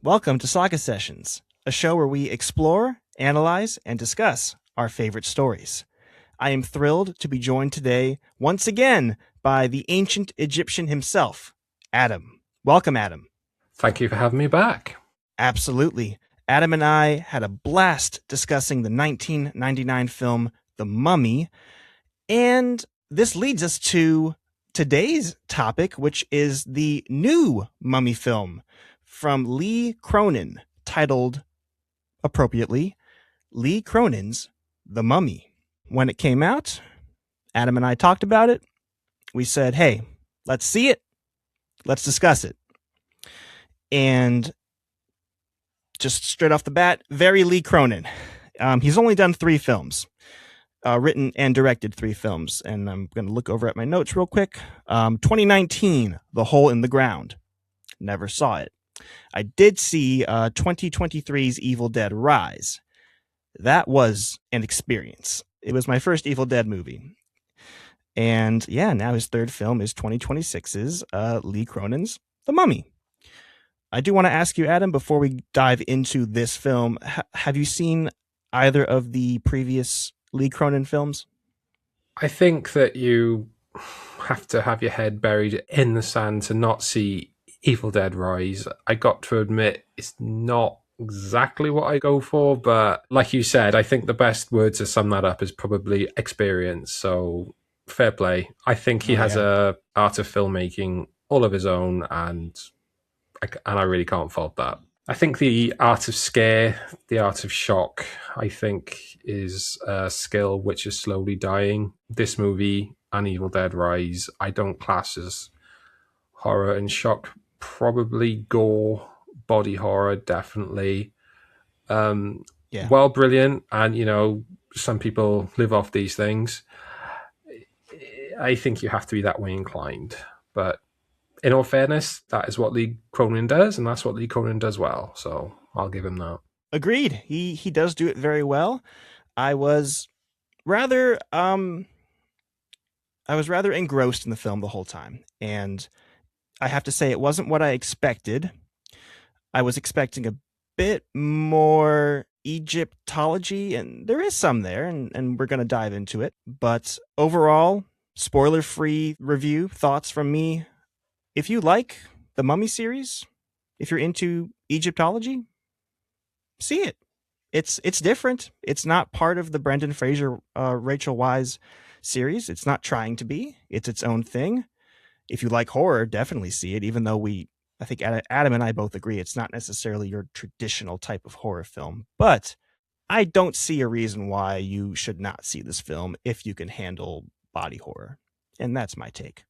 Welcome to Saga Sessions, a show where we explore, analyze, and discuss our favorite stories. I am thrilled to be joined today, once again, by the ancient Egyptian himself, Adam. Welcome, Adam. Thank you for having me back. Absolutely. Adam and I had a blast discussing the 1999 film The Mummy, and this leads us to today's topic, which is the new Mummy film from Lee Cronin, titled, appropriately, Lee Cronin's The Mummy. When it came out, Adam and I talked about it. We said, hey, let's see it. Let's discuss it. And just straight off the bat, very Lee Cronin. He's only done 3 films, written and directed 3 films. And I'm going to look over at my notes real quick. 2019, The Hole in the Ground. Never saw it. I did see 2023's Evil Dead Rise. That was an experience. It was my first Evil Dead movie. And yeah, now his third film is 2026's Lee Cronin's The Mummy. I do want to ask you, Adam, before we dive into this film, have you seen either of the previous Lee Cronin films? I think that you have to have your head buried in the sand to not see Evil Dead Rise. I got to admit, it's not exactly what I go for, but like you said, I think the best word to sum that up is probably experience. So fair play. I think he has a art of filmmaking all of his own, and I really can't fault that. I think the art of scare, the art of shock, I think is a skill which is slowly dying. This movie and Evil Dead Rise, I don't class as horror and shock. Probably gore, body horror, definitely. Well, brilliant, and some people live off these things. I think you have to be that way inclined, but in all fairness, that is what Lee Cronin does, and that's what Lee Cronin does well. So I'll give him that. Agreed. He does do it very well. I was rather engrossed in the film the whole time, and I have to say it wasn't what I expected. I was expecting a bit more Egyptology, and there is some there, and we're going to dive into it. But overall, spoiler-free review, thoughts from me. If you like the Mummy series, if you're into Egyptology, see it. It's different. It's not part of the Brendan Fraser, Rachel Weisz series. It's not trying to be. It's its own thing. If you like horror, definitely see it, even though I think Adam and I both agree it's not necessarily your traditional type of horror film. But I don't see a reason why you should not see this film if you can handle body horror. And that's my take.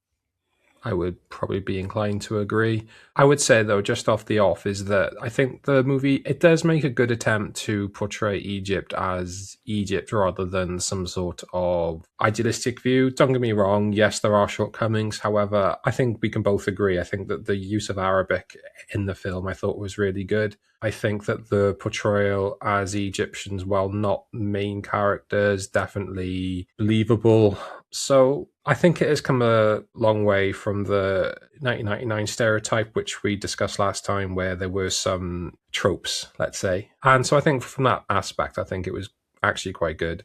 I would probably be inclined to agree. I would say, though, just off the off, is that I think the movie, it does make a good attempt to portray Egypt as Egypt rather than some sort of idealistic view. Don't get me wrong, yes, there are shortcomings. However, I think we can both agree. I think that the use of Arabic in the film I thought was really good. I think that the portrayal as Egyptians, while not main characters, definitely believable. So I think it has come a long way from the 1999 stereotype, which we discussed last time, where there were some tropes, let's say. And so I think from that aspect, I think it was actually quite good.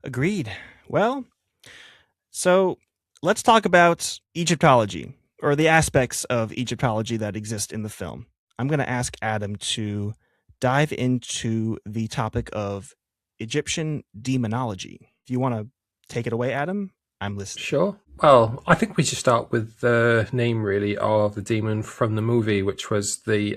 Agreed. Well, so let's talk about Egyptology, or the aspects of Egyptology that exist in the film. I'm going to ask Adam to dive into the topic of Egyptian demonology. Do you want to take it away, Adam? I'm listening. Sure. Well, I think we should start with the name, really, of the demon from the movie, which was the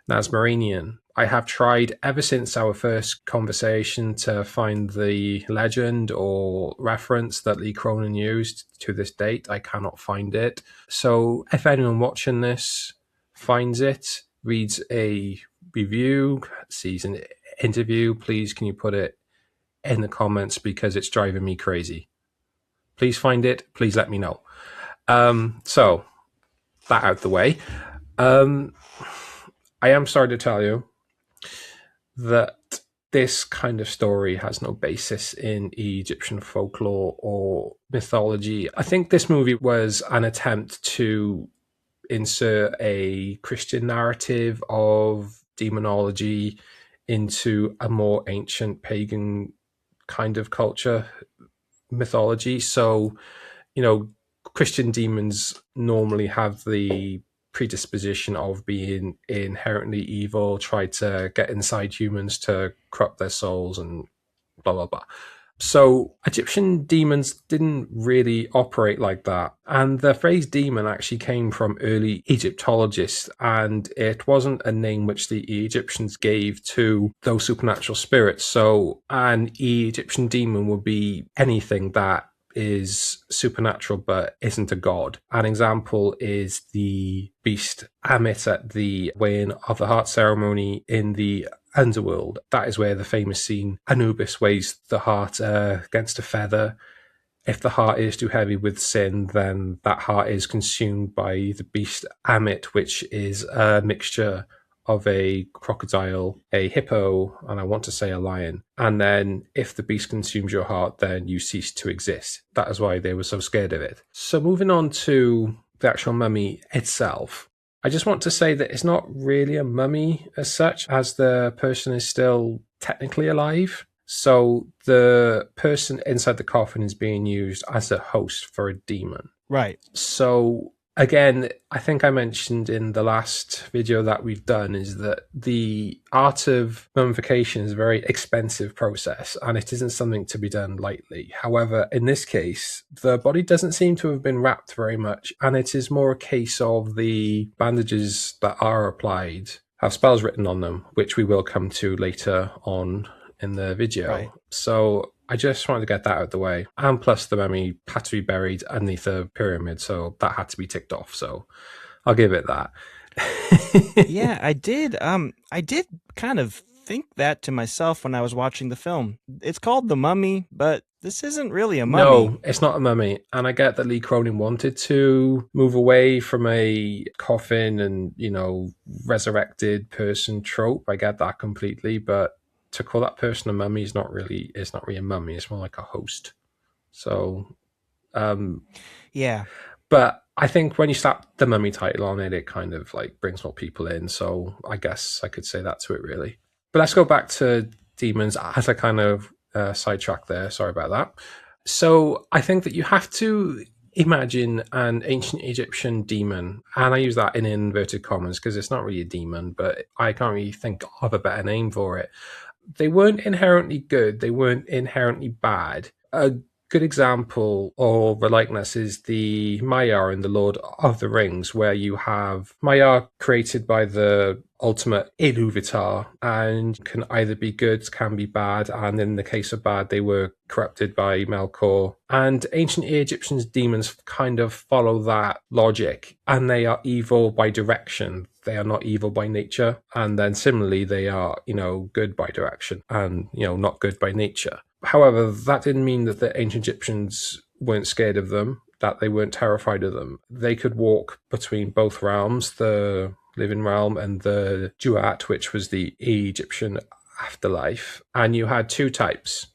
Nazmaranian. I have tried ever since our first conversation to find the legend or reference that Lee Cronin used. To this date, I cannot find it. So if anyone watching this finds it, reads a review, sees an interview, please can you put it in the comments, because it's driving me crazy. Please find it. Please let me know. So that out the way. I am sorry to tell you that this kind of story has no basis in Egyptian folklore or mythology. I think this movie was an attempt to insert a Christian narrative of demonology into a more ancient pagan kind of culture mythology. So, Christian demons normally have the predisposition of being inherently evil, try to get inside humans to corrupt their souls and blah, blah, blah. So Egyptian demons didn't really operate like that. And the phrase demon actually came from early Egyptologists, and it wasn't a name which the Egyptians gave to those supernatural spirits. So an Egyptian demon would be anything that is supernatural but isn't a god. An example is the beast Amit at the weighing of the heart ceremony in the underworld. That is where the famous scene Anubis weighs the heart against a feather. If the heart is too heavy with sin, then that heart is consumed by the beast Amit, which is a mixture of a crocodile, a hippo, and I want to say a lion. And then if the beast consumes your heart, then you cease to exist. That is why they were so scared of it. So moving on to the actual mummy itself, I just want to say that it's not really a mummy as such, as the person is still technically alive. So the person inside the coffin is being used as a host for a demon. Right. So again, I think I mentioned in the last video that we've done is that the art of mummification is a very expensive process and it isn't something to be done lightly. However, in this case, the body doesn't seem to have been wrapped very much, and it is more a case of the bandages that are applied have spells written on them, which we will come to later on in the video. Right. So I just wanted to get that out of the way. And plus the mummy had to be buried underneath a pyramid, so that had to be ticked off. So I'll give it that. Yeah, I did kind of think that to myself when I was watching the film. It's called The Mummy, but this isn't really a mummy. No, it's not a mummy. And I get that Lee Cronin wanted to move away from a coffin and, resurrected person trope. I get that completely, but to call that person a mummy is not really a mummy. It's more like a host. So, yeah. But I think when you slap the mummy title on it, it kind of like brings more people in. So I guess I could say that to it really. But let's go back to demons as I kind of sidetrack there. Sorry about that. So I think that you have to imagine an ancient Egyptian demon, and I use that in inverted commas because it's not really a demon, but I can't really think of a better name for it. They weren't inherently good. They weren't inherently bad. A good example of a likeness is the Maiar in The Lord of the Rings, where you have Maiar created by the ultimate Iluvatar and can either be good, can be bad, and in the case of bad, they were corrupted by Melkor. And ancient Egyptians' demons kind of follow that logic, and they are evil by direction. They are not evil by nature. And then similarly, they are, good by direction and, not good by nature. However, that didn't mean that the ancient Egyptians weren't scared of them, that they weren't terrified of them. They could walk between both realms, the living realm and the Duat, which was the Egyptian afterlife. And you had two types.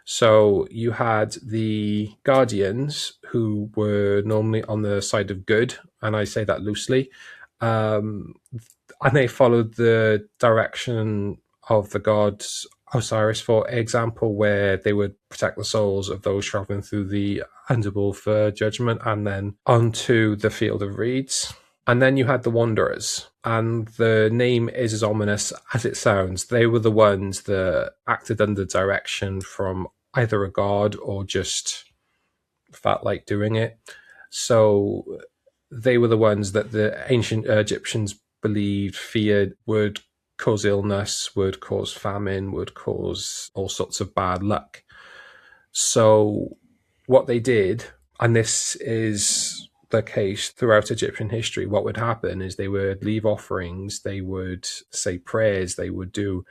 So you had the guardians, who were normally on the side of good, and I say that loosely, and they followed the direction of the gods Osiris, for example, where they would protect the souls of those traveling through the underworld for judgment and then onto the field of reeds. And then you had the Wanderers, and the name is as ominous as it sounds. They were the ones that acted under direction from either a god or just felt like doing it. So they were the ones that the ancient Egyptians believed, feared, would cause illness, would cause famine, would cause all sorts of bad luck. So what they did, and this is the case throughout Egyptian history, what would happen is they would leave offerings, they would say prayers, they would do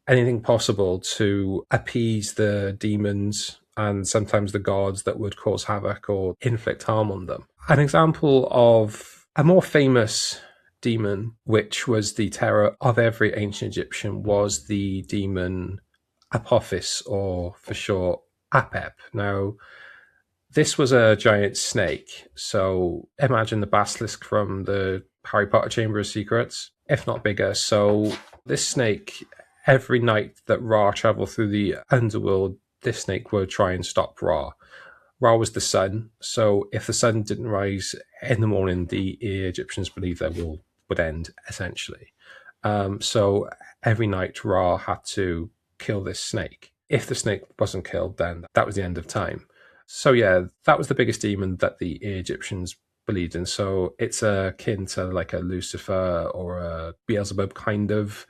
anything possible to appease the demons and sometimes the gods that would cause havoc or inflict harm on them. An example of a more famous demon, which was the terror of every ancient Egyptian, was the demon Apophis, or for short, Apep. Now, This was a giant snake. So imagine the basilisk from the Harry Potter Chamber of Secrets, if not bigger. So this snake, every night that Ra traveled through the underworld, this snake would try and stop Ra. Ra was the sun. So if the sun didn't rise in the morning, the Egyptians believed their world would end, essentially. So every night Ra had to kill this snake. If the snake wasn't killed, then that was the end of time. So yeah, that was the biggest demon that the Egyptians believed in. So it's akin to like a Lucifer or a Beelzebub kind of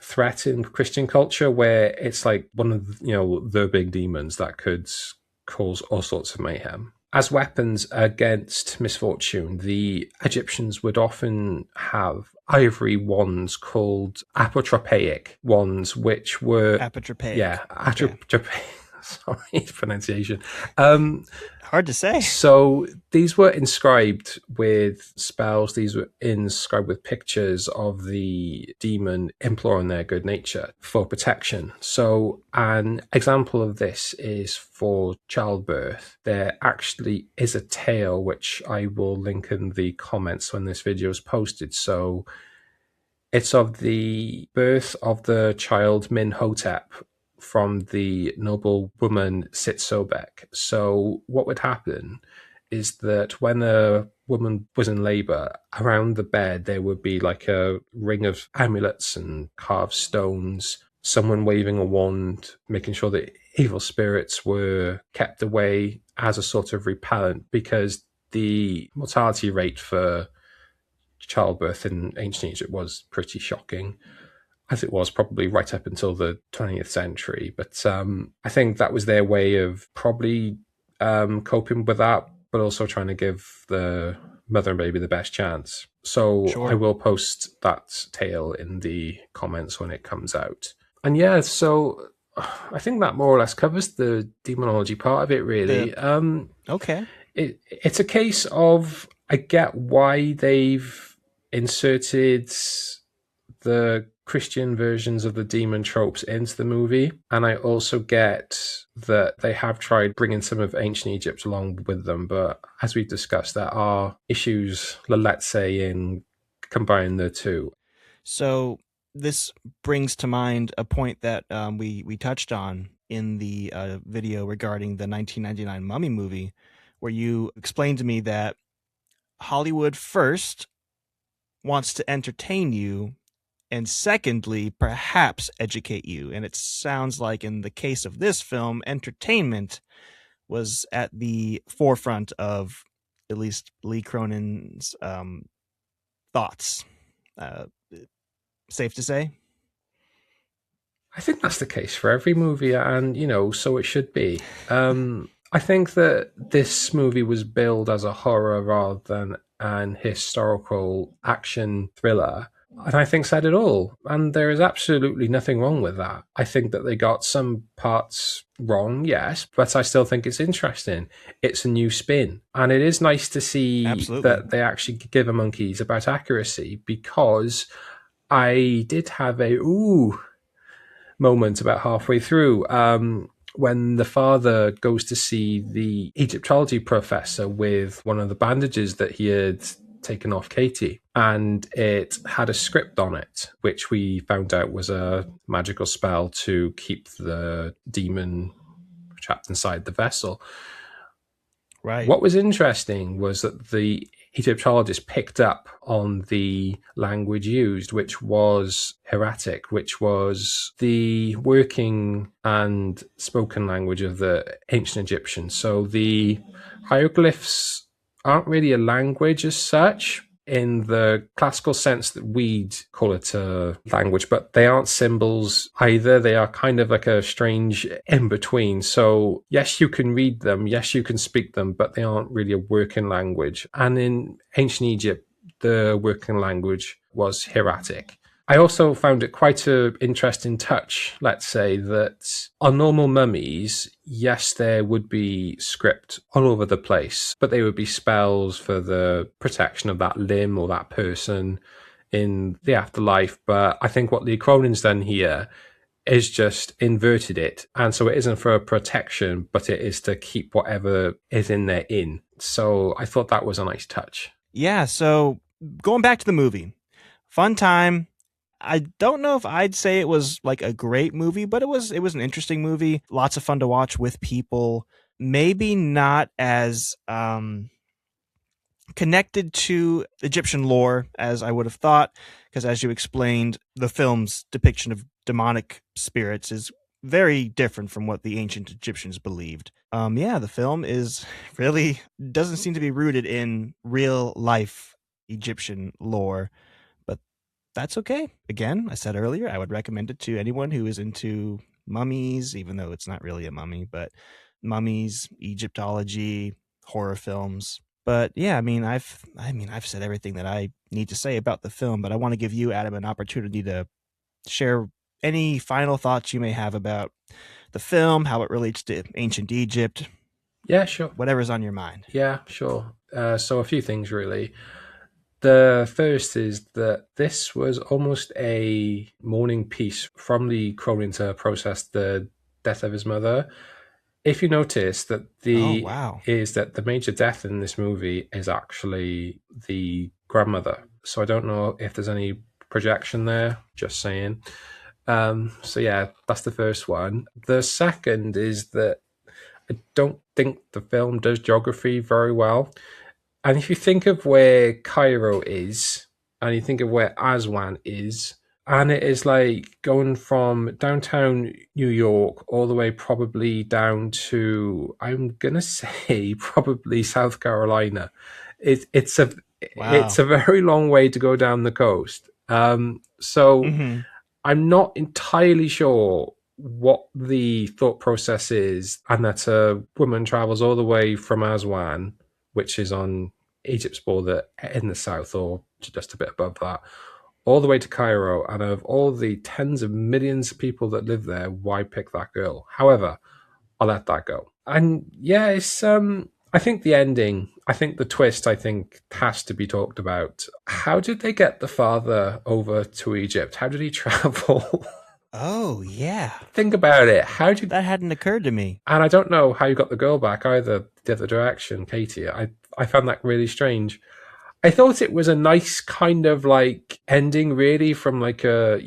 threat in Christian culture, where it's like one of the big demons that could cause all sorts of mayhem. As weapons against misfortune, the Egyptians would often have ivory wands called apotropaic wands, which were Apotropaic. Yeah, apotropaic. Sorry, pronunciation. Hard to say. So these were inscribed with spells. These were inscribed with pictures of the demon imploring their good nature for protection. So an example of this is for childbirth. There actually is a tale which I will link in the comments when this video is posted. So it's of the birth of the child Minhotep from the noble woman Sitsobek. So what would happen is that when a woman was in labor, around the bed there would be like a ring of amulets and carved stones, someone waving a wand, making sure that evil spirits were kept away as a sort of repellent, because the mortality rate for childbirth in ancient Egypt was pretty shocking, as it was probably right up until the 20th century. But I think that was their way of probably coping with that, but also trying to give the mother and baby the best chance. So Sure. I will post that tale in the comments when it comes out. And yeah, so I think that more or less covers the demonology part of it, really. Okay. It's a case of, I get why they've inserted the Christian versions of the demon tropes into the movie, and I also get that they have tried bringing some of ancient Egypt along with them, but as we've discussed, there are issues, let's say, in combining the two. So this brings to mind a point that we touched on in the video regarding the 1999 Mummy movie, where you explained to me that Hollywood first wants to entertain you, and secondly, perhaps educate you. And it sounds like in the case of this film, entertainment was at the forefront of at least Lee Cronin's thoughts. Safe to say? I think that's the case for every movie, and so it should be. I think that this movie was billed as a horror rather than an historical action thriller, and I think said it all. And there is absolutely nothing wrong with that. I think that they got some parts wrong, yes, but I still think it's interesting. It's a new spin, and it is nice to see that they actually give a monkeys about accuracy, because I did have a moment about halfway through when the father goes to see the Egyptology professor with one of the bandages that he had taken off Katie, and it had a script on it, which we found out was a magical spell to keep the demon trapped inside the vessel. Right. What was interesting was that the Egyptologist picked up on the language used, which was hieratic, which was the working and spoken language of the ancient Egyptians. So the hieroglyphs aren't really a language as such, in the classical sense that we'd call it a language, but they aren't symbols either. They are kind of like a strange in-between. So yes, you can read them, yes, you can speak them, but they aren't really a working language. And in ancient Egypt, the working language was hieratic. I also found it quite an interesting touch, let's say, that on normal mummies, yes, there would be script all over the place, but they would be spells for the protection of that limb or that person in the afterlife. But I think what Lee Cronin's done here is just inverted it. And so it isn't for protection, but it is to keep whatever is in there in. So I thought that was a nice touch. Yeah, so going back to the movie, fun time. I don't know if I'd say it was like a great movie, but it was an interesting movie. Lots of fun to watch with people. Maybe not as connected to Egyptian lore as I would have thought, because as you explained, the film's depiction of demonic spirits is very different from what the ancient Egyptians believed. Yeah, the film is really doesn't seem to be rooted in real life Egyptian lore, but that's okay. Again, I said earlier, I would recommend it to anyone who is into mummies, even though it's not really a mummy, but mummies, Egyptology, horror films. But yeah, I've said everything that I need to say about the film, but I want to give you, Adam, an opportunity to share any final thoughts you may have about the film, how it relates to ancient Egypt. Yeah, sure. Whatever's on your mind. Yeah, sure. So a few things really. The first is that this was almost a mourning piece from Lee Cronin to process the death of his mother. If you notice that the major death in this movie is actually the grandmother. So I don't know if there's any projection there, just saying. So yeah, that's the first one. The second is that I don't think the film does geography very well. And if you think of where Cairo is, and you think of where Aswan is, and it is like going from downtown New York all the way probably down to, I'm going to say, probably South Carolina. It's a very long way to go down the coast. So I'm not entirely sure what the thought process is, and that a woman travels all the way from Aswan, which is on Egypt's border in the south, or just a bit above that, all the way to Cairo. And of all the tens of millions of people that live there, why pick that girl? However, I'll let that go. And yeah, it's I think the ending, I think the twist, I think has to be talked about. How did they get the father over to Egypt? How did he travel? Oh, yeah. Think about it. That hadn't occurred to me. And I don't know how you got the girl back either, the other direction, Katie. I found that really strange. I thought it was a nice kind of like ending, really, from like a,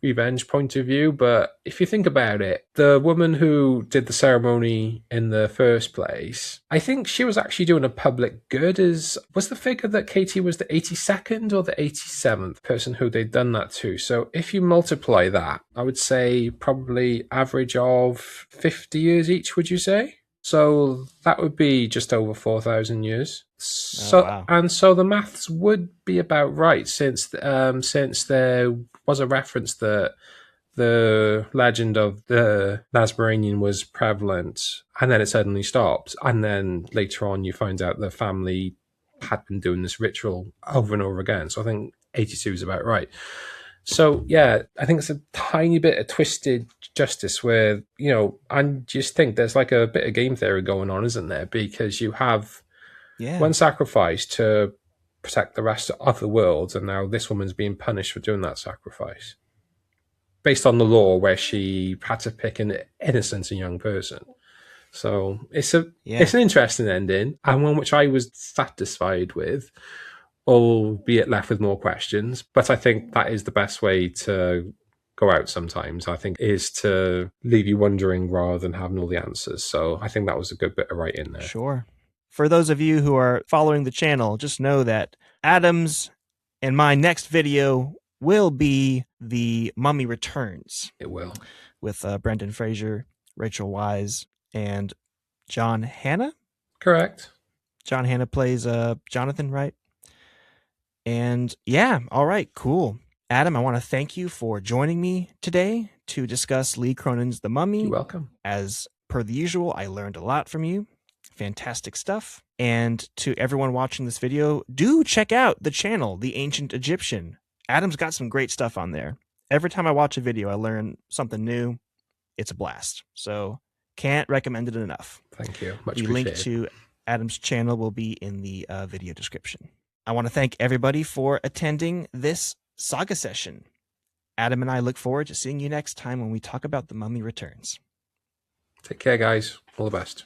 revenge point of view. But if you think about it, the woman who did the ceremony in the first place, I think she was actually doing a public good. Was the figure that Katie was the 82nd or the 87th person who they'd done that to? So if you multiply that, I would say probably average of 50 years each, would you say? So that would be just over 4,000 years. So, wow. And so the maths would be about right, since there was a reference that the legend of the Nazmaranian was prevalent, and then it suddenly stopped, and then later on you find out the family had been doing this ritual over and over again. So I think 82 is about right. So yeah, I think it's a tiny bit of twisted justice where, I just think there's like a bit of game theory going on, isn't there? Because you have one sacrifice to protect the rest of the world, and now this woman's being punished for doing that sacrifice based on the law where she had to pick an innocent and young person. So it's an interesting ending, and one which I was satisfied with, albeit left with more questions. But I think that is the best way to go out sometimes, I think, is to leave you wondering rather than having all the answers. So I think that was a good bit of writing there. Sure. For those of you who are following the channel, just know that Adam's and my next video will be The Mummy Returns. It will. With Brendan Fraser, Rachel Weisz, and John Hannah? Correct. John Hannah plays Jonathan, right? And yeah, all right, cool. Adam, I want to thank you for joining me today to discuss Lee Cronin's The Mummy. You're welcome. As per the usual, I learned a lot from you. Fantastic stuff. And to everyone watching this video, do check out the channel, The Ancient Egyptian. Adam's got some great stuff on there. Every time I watch a video, I learn something new. It's a blast. So can't recommend it enough. Thank you. Much appreciated. The link to Adam's channel will be in the video description. I want to thank everybody for attending this Saga Session. Adam and I look forward to seeing you next time when we talk about The Mummy Returns. Take care, guys. All the best.